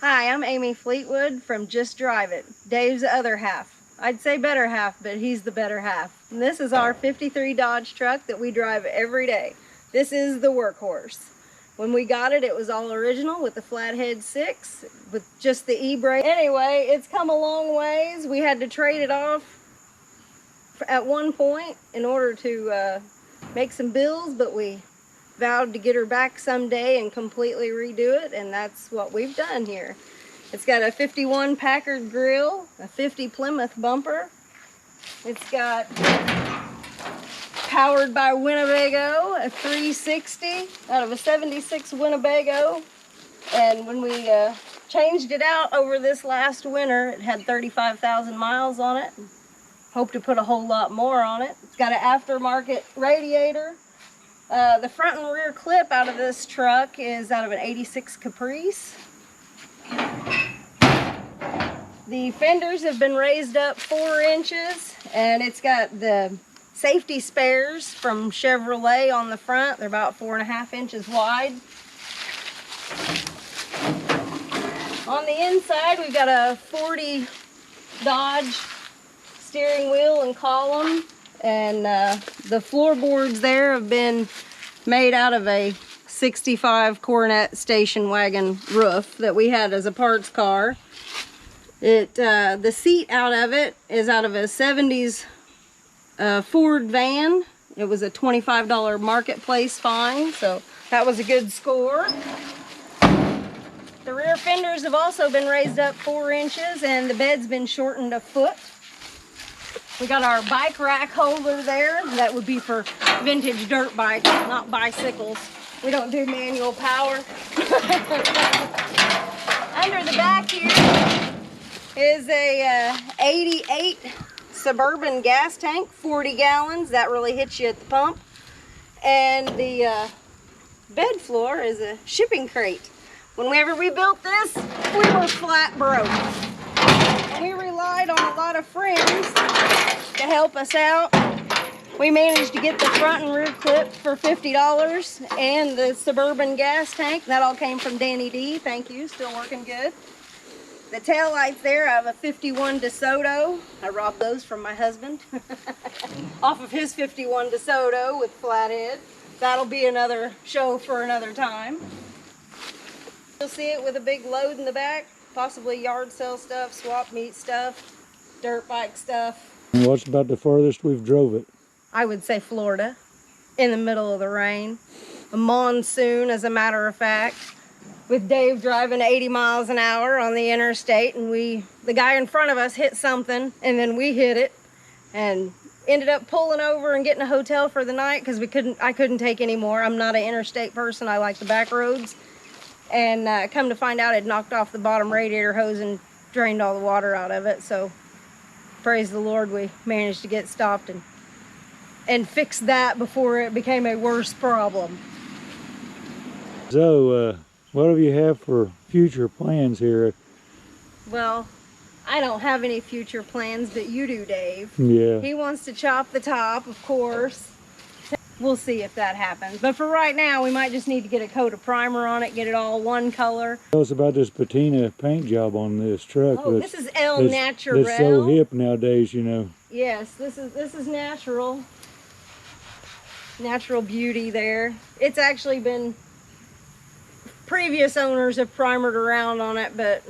Hi, I'm Amy Fleetwood from Just Drive It, Dave's other half. I'd say better half, but he's the better half. And this is our 53 Dodge truck that we drive every day. This is the workhorse. When we got it, it was all original with the flathead 6, with just the e-brake. Anyway, it's come a long ways. We had to trade it off at one point in order to make some bills, but we vowed to get her back someday and completely redo it, and that's what we've done here. It's got a 51 Packard grill, a 50 Plymouth bumper. It's got powered by Winnebago, a 360 out of a 76 Winnebago. And when we changed it out over this last winter, it had 35,000 miles on it. Hope to put a whole lot more on it. It's got an aftermarket radiator. The front and rear clip out of this truck is out of an 86 Caprice. The fenders have been raised up 4 inches, and it's got the safety spares from Chevrolet on the front. They're about 4.5 inches wide. On the inside, we've got a 40 Dodge steering wheel and column. And the floorboards there have been made out of a 65 Coronet station wagon roof that we had as a parts car. The seat out of it is out of a 70s Ford van. It was a $25 marketplace find, so that was a good score. The rear fenders have also been raised up 4 inches, and the bed's been shortened a foot. We got our bike rack holder there. That would be for vintage dirt bikes, not bicycles. We don't do manual power. Under the back here is a 88 Suburban gas tank, 40 gallons. That really hits you at the pump. And the bed floor is a shipping crate. Whenever we built this, we were flat broke. We relied on a lot of friends to help us out. We managed to get the front and rear clip for $50 and the Suburban gas tank. That all came from Danny D. Thank you, still working good. The tail lights there, I have a 51 DeSoto. I robbed those from my husband off of his 51 DeSoto with flathead. That'll be another show for another time. You'll see it with a big load in the back. Possibly yard sale stuff, swap meet stuff, dirt bike stuff. And what's about the farthest we've drove it? I would say Florida, in the middle of the rain. A monsoon, as a matter of fact, with Dave driving 80 miles an hour on the interstate, and the guy in front of us hit something, and then we hit it, and ended up pulling over and getting a hotel for the night because I couldn't take any more. I'm not an interstate person. I like the back roads. And come to find out, it knocked off the bottom radiator hose and drained all the water out of it. So praise the Lord, we managed to get stopped and fix that before it became a worse problem. So what do you have for future plans here? Well, I don't have any future plans, but you do, Dave. Yeah. He wants to chop the top, of course. We'll see if that happens. But for right now, we might just need to get a coat of primer on it, get it all one color. Tell us about this patina paint job on this truck. Oh, this is El Natural. It's so hip nowadays, you know. Yes, this is natural. Natural beauty there. It's actually been, previous owners have primered around on it, but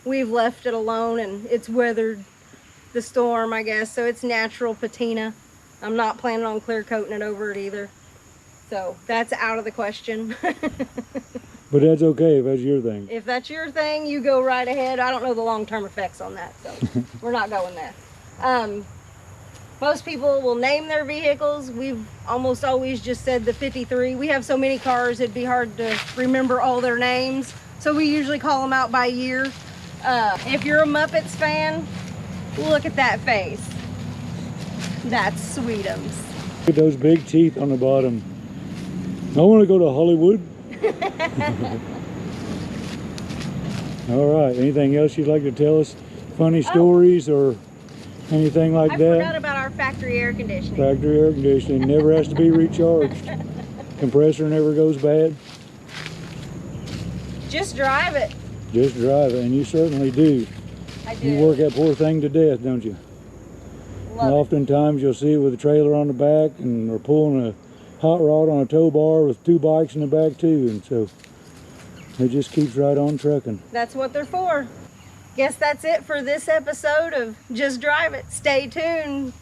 we've left it alone and it's weathered the storm, I guess. So it's natural patina. I'm not planning on clear coating it over it either. So that's out of the question. But that's okay if that's your thing. If that's your thing, you go right ahead. I don't know the long-term effects on that, so we're not going there. Most people will name their vehicles. We've almost always just said the 53. We have so many cars, it'd be hard to remember all their names. So we usually call them out by year. If you're a Muppets fan, look at that face. That's Sweetums. Look at those big teeth on the bottom. I want to go to Hollywood. All right, anything else you'd like to tell us? Funny stories or anything like that? I forgot about our factory air conditioning. Factory air conditioning never has to be recharged. Compressor never goes bad. Just drive it. Just drive it, and you certainly do. I do. You work that poor thing to death, don't you? Love And it. oftentimes you'll see it with a trailer on the back, and we're pulling a hot rod on a tow bar with 2 bikes in the back too, and so it just keeps right on trucking. That's what they're for. Guess that's it for this episode of Just Drive It. Stay tuned